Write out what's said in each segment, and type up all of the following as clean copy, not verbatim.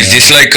is this like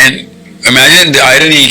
and imagine the irony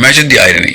Imagine the irony.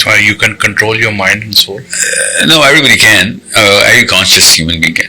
So you can control your mind and soul. No, everybody can. Every conscious human being can.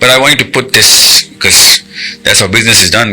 But I wanted to put this because that's how business is done,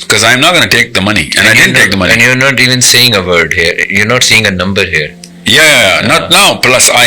Because I'm not going to take the money, and I didn't take the money. And you're not even saying a word here. You're not saying a number here. Yeah, not now. Plus, I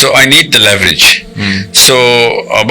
So I need the leverage. So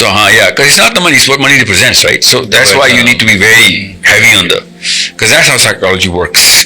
So yeah, because it's not the money, it's what money represents, right? So that's why you need to be very heavy on the, because that's how psychology works.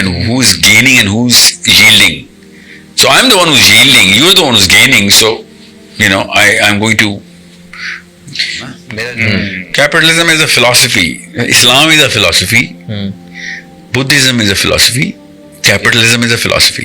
and who's gaining and who's yielding. So I'm the one who's yielding, you're the one who's gaining. So you know, I'm going to. Capitalism is a philosophy. Islam is a philosophy. Buddhism is a philosophy. Capitalism is a philosophy.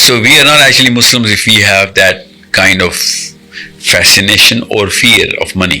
So we are not actually Muslims if we have that kind of fascination or fear of money.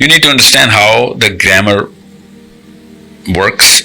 you need to understand how the grammar works.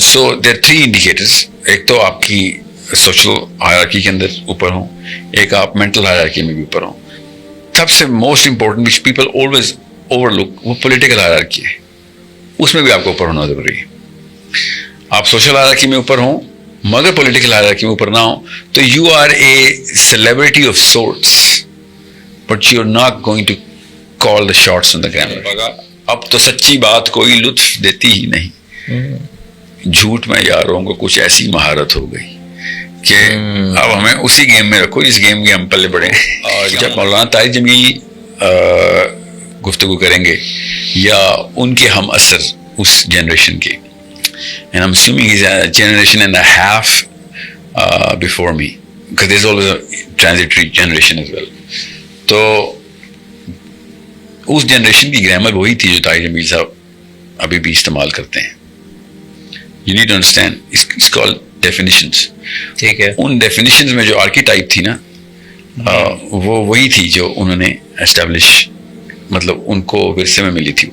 So there 3 indicators. ایک تو آپ کی social hierarchy کے اندر اوپر ہوں, ایک آپ mental hierarchy میں بھی اوپر ہوں. سب سے most important which people always overlook وہ پولیٹیکل ہائرارکی ہے, اس میں بھی آپ کو اوپر ہونا ضروری ہے. آپ سوشل ہائرارکی میں اوپر ہوں مگر پولیٹیکل ہائرارکی میں اوپر نہ ہوں تو you are a celebrity of sorts but you are not going to call the shots on the camera. اب تو سچی بات کوئی لطف دیتی ہی نہیں. جھوٹ میں یاروں کو کچھ ایسی مہارت ہو گئی کہ اب ہمیں اسی گیم میں رکھو جس گیم کے ہم پلے پڑے. اور جب مولانا طاہر جمیل گفتگو کریں گے یا ان کے ہم اثر اس جنریشن کے, and I'm assuming he's a generation and a half before me because there's always a transitory generation as well. تو اس جنریشن کی گرامر وہی تھی جو طاہر جمیل صاحب ابھی بھی استعمال کرتے ہیں. You need to understand, it's called definitions. ٹھیک ہے. ان ڈیفینیشنز میں جو آرکیٹائپ تھی نا وہ وہی تھی جو انہوں نے اسٹیبلش, مطلب ان کو ورثے میں ملی تھی.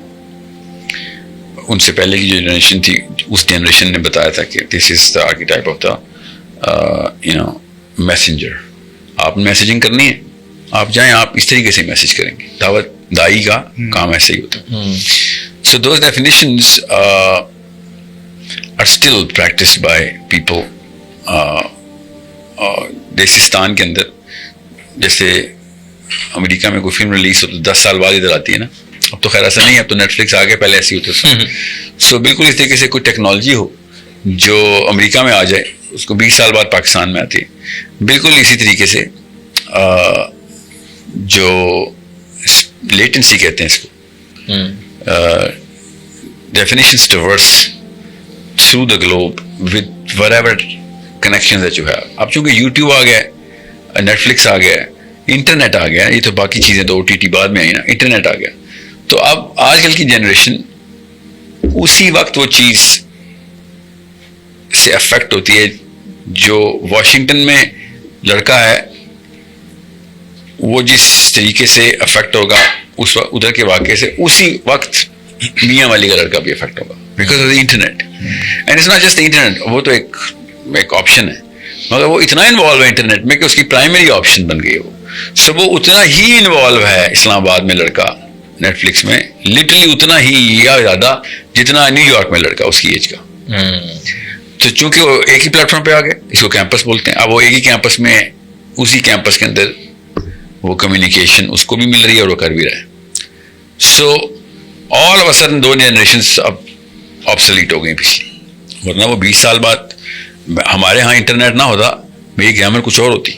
ان سے پہلے کی جو جنریشن تھی اس جنریشن نے بتایا تھا کہ دس از دا آرکیٹائپ آف دا میسنجر. آپ میسیجنگ کرنی ہے آپ جائیں, آپ اس طریقے سے میسیج کریں گے. دعوت دائی کا کام ایسے ہی ہوتا ہے. So those definitions are still practiced by people. دیسستان کے اندر جیسے امریکہ میں کوئی فلم ریلیز ہو تو 10 سال بعد ادھر آتی ہے نا. اب تو خیر ایسا نہیں ہے, اب تو نیٹ فلکس آ گیا, پہلے ایسے ہی ہوتے تھے. سو بالکل اس طریقے سے کوئی ٹیکنالوجی ہو جو امریکہ میں آ جائے اس کو 20 سال بعد پاکستان میں آتی ہے. بالکل اسی طریقے سے جو لیٹنسی کہتے ہیں اس کو, definitions diverse through the globe with whatever connections that you have. اب چونکہ یوٹیوب آ گیا ہے, نیٹ فلکس آ گیا ہے, انٹرنیٹ آ گیا ہے, یہ تو باقی چیزیں تو OTT بعد میں آئی نا, انٹرنیٹ آ گیا. تو اب آج کل کی جنریشن اسی وقت وہ چیز سے افیکٹ ہوتی ہے جو واشنگٹن میں لڑکا ہے وہ جس طریقے سے افیکٹ ہوگا اس ادھر کے واقعے سے, اسی وقت میاں والی کا لڑکا بھی افیکٹ ہوگا because of the internet. And it's not just internet, وہ تو ایک آپشن ہے مگر وہ اتنا انوالو ہے انٹرنیٹ میں کہ اس کی پرائمری آپشن بن گئی ہے وہ. سو وہ اتنا ہی انوالو ہے اسلام آباد میں لڑکا نیٹ فلکس میں, لٹرلی اتنا ہی یا زیادہ جتنا نیو یارک میں لڑکا اس کی ایج کا. تو چونکہ وہ ایک ہی پلیٹ فارم پہ آ گئے, اس کو کیمپس بولتے ہیں. اب وہ ایک ہی کیمپس میں, اسی کیمپس کے اندر وہ کمیونیکیشن اس کو بھی مل رہی ہے اور وہ کر بھی رہا ہے. So all of a sudden دو جنریشنس اب آبسلیٹ ہو گئی پچھلی, ورنہ وہ 20 سال بعد ہمارے ہاں انٹرنیٹ نہ ہوتا میری گرامر کچھ اور ہوتی.